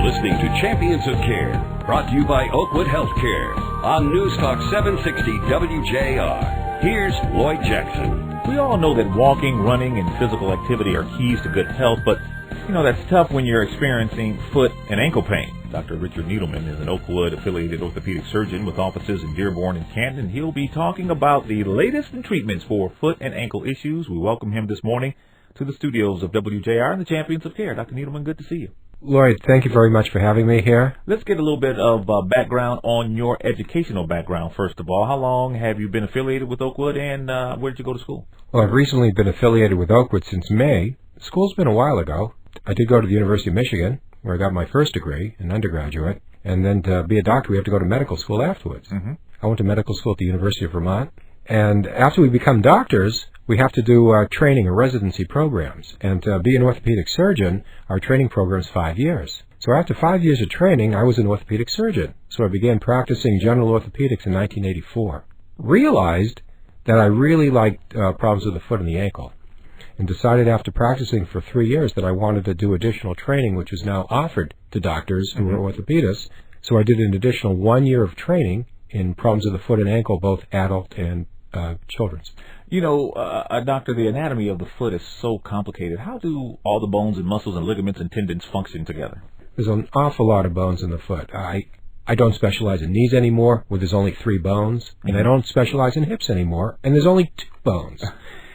listening to Champions of Care, brought to you by Oakwood Healthcare on News Talk 760 WJR. Here's Lloyd Jackson. We all know that walking, running, and physical activity are keys to good health, but that's tough when you're experiencing foot and ankle pain. Dr. Richard Needleman is an Oakwood-affiliated orthopedic surgeon with offices in Dearborn and Canton. He'll be talking about the latest in treatments for foot and ankle issues. We welcome him this morning to the studios of WJR and the Champions of Care. Dr. Needleman, good to see you. Lloyd, thank you very much for having me here. Let's get a little bit of background on your educational background, first of all. How long have you been affiliated with Oakwood, and where did you go to school? Well, I've recently been affiliated with Oakwood since May. School's been a while ago. I did go to the University of Michigan, where I got my first degree, an undergraduate, and then to be a doctor, we have to go to medical school afterwards. Mm-hmm. I went to medical school at the University of Vermont, and after we become doctors, we have to do training or residency programs. And to be an orthopedic surgeon, our training program is 5 years. So after 5 years of training, I was an orthopedic surgeon. So I began practicing general orthopedics in 1984. Realized that I really liked problems with the foot and the ankle, and decided after practicing for 3 years that I wanted to do additional training, which is now offered to doctors who are orthopedists. So I did an additional 1 year of training in problems of the foot and ankle, both adult and children's. Doctor, the anatomy of the foot is so complicated. How do all the bones and muscles and ligaments and tendons function together? There's an awful lot of bones in the foot. I don't specialize in knees anymore, where there's only 3 bones, and I don't specialize in hips anymore, and there's only 2 bones.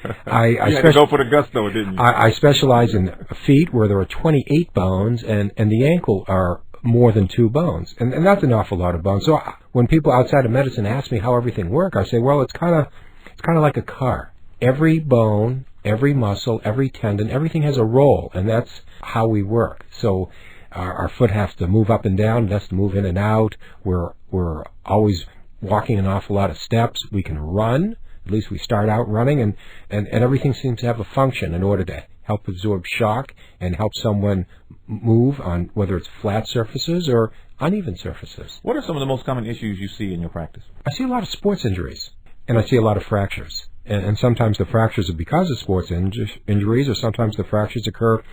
You had to go for the gusto, didn't you? I specialize in feet, where there are 28 bones, and the ankle are more than 2 bones, and that's an awful lot of bones. So when people outside of medicine ask me how everything works, I say, well, it's kind of like a car. Every bone, every muscle, every tendon, everything has a role, and that's how we work. So our foot has to move up and down, it has to move in and out. We're always walking an awful lot of steps. We can run. At least we start out running, and everything seems to have a function in order to help absorb shock and help someone move on, whether it's flat surfaces or uneven surfaces. What are some of the most common issues you see in your practice? I see a lot of sports injuries, and I see a lot of fractures. And sometimes the fractures are because of sports injuries, or sometimes the fractures occur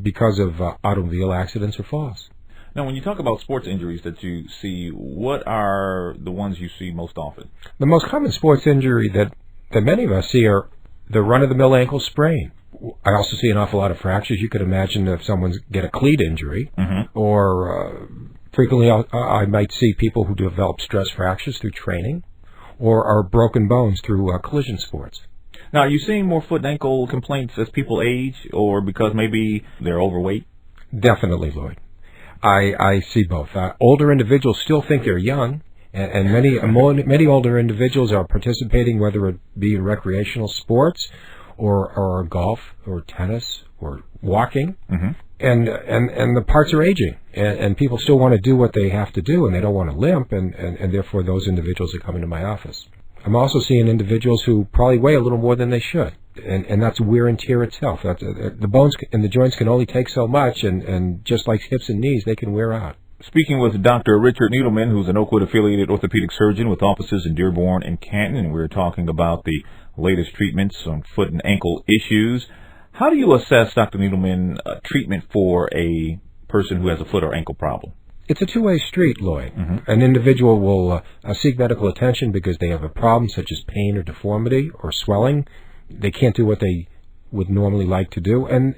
because of automobile accidents or falls. Now, when you talk about sports injuries that you see, what are the ones you see most often? The most common sports injury that many of us see are the run-of-the-mill ankle sprain. I also see an awful lot of fractures. You could imagine if someone's get a cleat injury, or frequently I might see people who develop stress fractures through training, or are broken bones through collision sports. Now, are you seeing more foot and ankle complaints as people age, or because maybe they're overweight? Definitely, Lloyd. I see both. Older individuals still think they're young, and many older individuals are participating, whether it be in recreational sports or golf or tennis or walking, and the parts are aging, and people still want to do what they have to do, and they don't want to limp, and therefore those individuals are coming to my office. I'm also seeing individuals who probably weigh a little more than they should, and that's wear and tear itself. The bones and the joints can only take so much, and just like hips and knees, they can wear out. Speaking with Dr. Richard Needleman, who's an Oakwood-affiliated orthopedic surgeon with offices in Dearborn and Canton, and we're talking about the latest treatments on foot and ankle issues. How do you assess, Dr. Needleman, treatment for a person who has a foot or ankle problem? It's a two-way street, Lloyd. An individual will seek medical attention because they have a problem such as pain or deformity or swelling. They can't do what they would normally like to do, and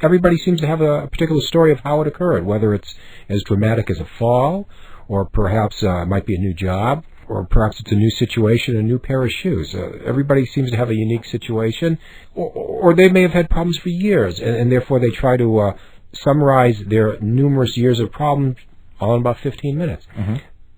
everybody seems to have a particular story of how it occurred, whether it's as dramatic as a fall, or perhaps it might be a new job, or perhaps it's a new situation, a new pair of shoes. Everybody seems to have a unique situation, or they may have had problems for years, and therefore they try to summarize their numerous years of problems all in about 15 minutes.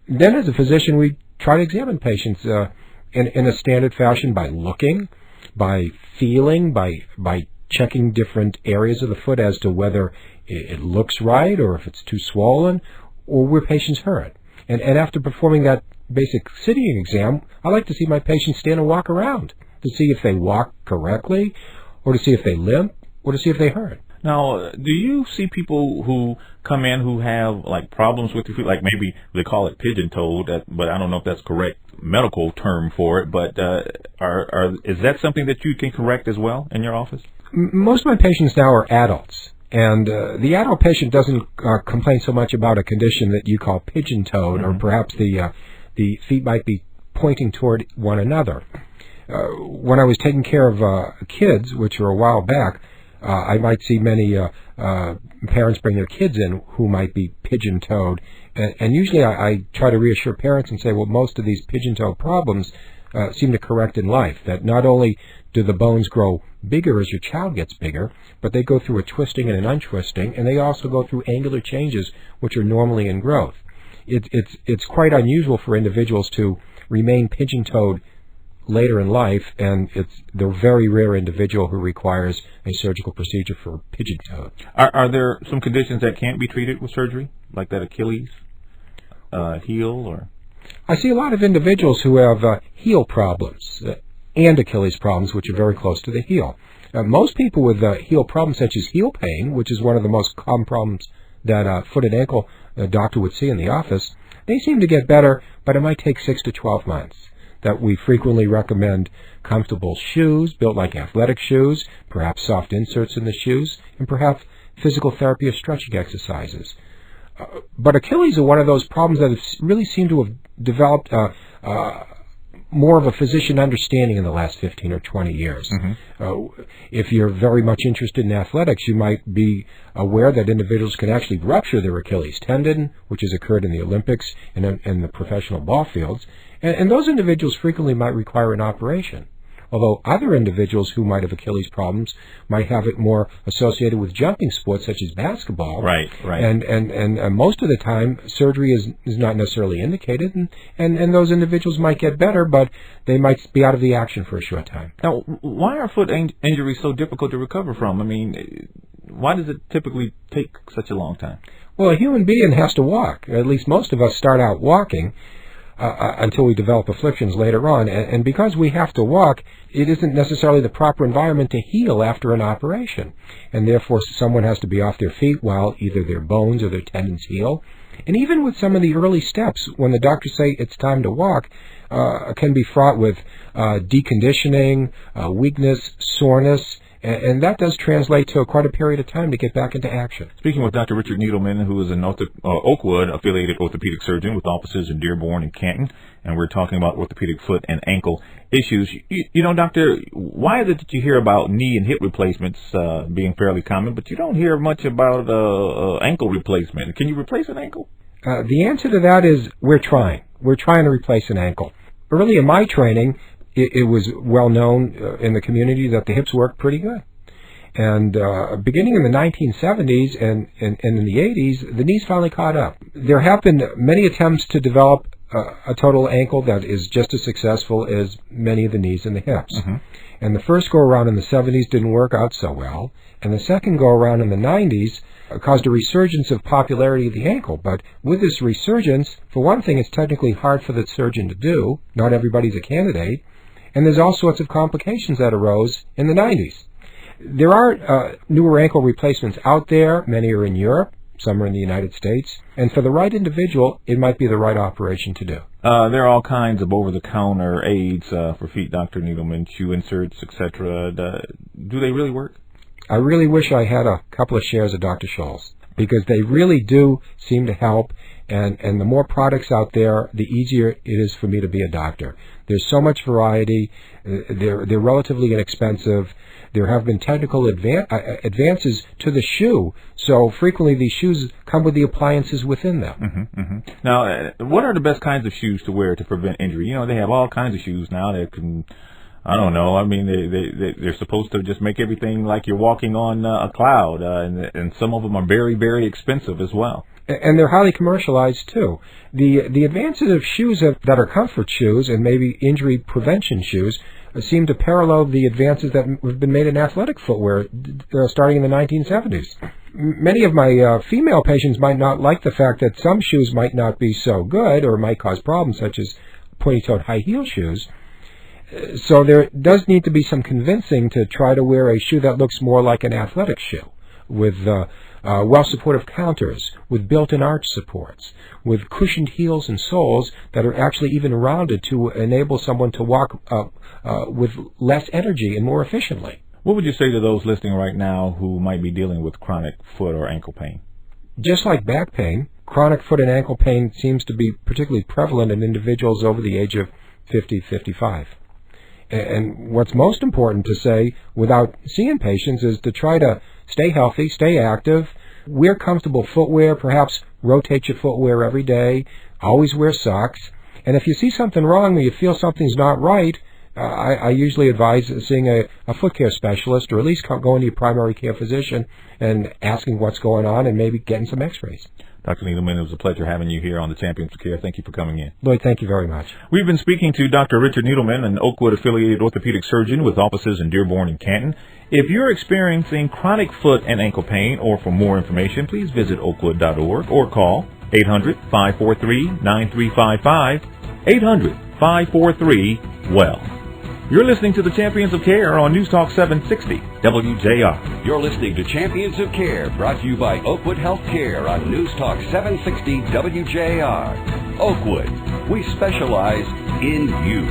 Then as a physician, we try to examine patients in a standard fashion by looking, by feeling, by checking different areas of the foot as to whether it looks right, or if it's too swollen, or where patients hurt. And after performing that basic sitting exam, I like to see my patients stand and walk around to see if they walk correctly, or to see if they limp, or to see if they hurt. Now, do you see people who come in who have like problems with their feet, like maybe they call it pigeon-toed, but I don't know if that's correct medical term for it, but is that something that you can correct as well in your office? Most of my patients now are adults, And the adult patient doesn't complain so much about a condition that you call pigeon-toed, or perhaps the feet might be pointing toward one another. When I was taking care of kids, which were a while back, I might see many parents bring their kids in who might be pigeon-toed. And usually I try to reassure parents and say, well, most of these pigeon-toed problems seem to correct in life, that not only do the bones grow bigger as your child gets bigger, but they go through a twisting and an untwisting, and they also go through angular changes which are normally in growth. It's quite unusual for individuals to remain pigeon-toed later in life, and it's the very rare individual who requires a surgical procedure for pigeon-toed. Are there some conditions that can't be treated with surgery, like that Achilles heel? Or I see a lot of individuals who have heel problems and Achilles problems, which are very close to the heel. Most people with heel problems, such as heel pain, which is one of the most common problems that a foot and ankle doctor would see in the office, they seem to get better, but it might take 6 to 12 months. That we frequently recommend comfortable shoes, built like athletic shoes, perhaps soft inserts in the shoes, and perhaps physical therapy or stretching exercises. But Achilles are one of those problems that really seem to have developed more of a physician understanding in the last 15 or 20 years. If you're very much interested in athletics, you might be aware that individuals can actually rupture their Achilles tendon, which has occurred in the Olympics and in the professional ball fields, and those individuals frequently might require an operation. Although other individuals who might have Achilles problems might have it more associated with jumping sports such as basketball. Right. And most of the time, surgery is not necessarily indicated, and those individuals might get better, but they might be out of the action for a short time. Now, why are foot injuries so difficult to recover from? I mean, why does it typically take such a long time? Well, a human being has to walk. At least most of us start out walking. Until we develop afflictions later on. And because we have to walk, it isn't necessarily the proper environment to heal after an operation. And therefore, someone has to be off their feet while either their bones or their tendons heal. And even with some of the early steps, when the doctors say it's time to walk, can be fraught with deconditioning, weakness, soreness, and that does translate to quite a period of time to get back into action. Speaking with Dr. Richard Needleman, who is an Oakwood-affiliated orthopedic surgeon with offices in Dearborn and Canton, and we're talking about orthopedic foot and ankle issues. You know, Doctor, why is it that you hear about knee and hip replacements being fairly common, but you don't hear much about ankle replacement? Can you replace an ankle? The answer to that is we're trying. We're trying to replace an ankle. Early in my training, it was well known in the community that the hips worked pretty good. And beginning in the 1970s and in the 80s, the knees finally caught up. There have been many attempts to develop a total ankle that is just as successful as many of the knees and the hips. And the first go-around in the 70s didn't work out so well. And the second go-around in the 90s caused a resurgence of popularity of the ankle. But with this resurgence, for one thing, it's technically hard for the surgeon to do. Not everybody's a candidate. And there's all sorts of complications that arose in the 90s. There are newer ankle replacements out there. Many are in Europe. Some are in the United States. And for the right individual, it might be the right operation to do. There are all kinds of over-the-counter aids for feet, Dr. Needleman, shoe inserts, etc. Do they really work? I really wish I had a couple of shares of Dr. Scholl's, because they really do seem to help. And the more products out there, the easier it is for me to be a doctor. There's so much variety. They're relatively inexpensive. There have been technical advances to the shoe, so frequently these shoes come with the appliances within them. Now, what are the best kinds of shoes to wear to prevent injury? You know, they have all kinds of shoes now that can, I don't know, I mean, they're supposed to just make everything like you're walking on a cloud, and some of them are very, very expensive as well. And they're highly commercialized, too. The advances of shoes that are comfort shoes and maybe injury prevention shoes seem to parallel the advances that have been made in athletic footwear starting in the 1970s. Many of my female patients might not like the fact that some shoes might not be so good or might cause problems, such as pointy-toed high-heel shoes. So there does need to be some convincing to try to wear a shoe that looks more like an athletic shoe, with well-supportive counters, with built-in arch supports, with cushioned heels and soles that are actually even rounded to enable someone to walk with less energy and more efficiently. What would you say to those listening right now who might be dealing with chronic foot or ankle pain? Just like back pain, chronic foot and ankle pain seems to be particularly prevalent in individuals over the age of 50, 55. And what's most important to say without seeing patients is to try to stay healthy, stay active, wear comfortable footwear, perhaps rotate your footwear every day, always wear socks. And if you see something wrong or you feel something's not right, I usually advise seeing a foot care specialist, or at least going to your primary care physician and asking what's going on and maybe getting some x-rays. Dr. Needleman, it was a pleasure having you here on the Champions of Care. Thank you for coming in. Lloyd, thank you very much. We've been speaking to Dr. Richard Needleman, an Oakwood-affiliated orthopedic surgeon with offices in Dearborn and Canton. If you're experiencing chronic foot and ankle pain, or for more information, please visit oakwood.org or call 800-543-9355, 800-543-WELL. You're listening to the Champions of Care on News Talk 760 WJR. You're listening to Champions of Care, brought to you by Oakwood Healthcare on News Talk 760 WJR. Oakwood, we specialize in you.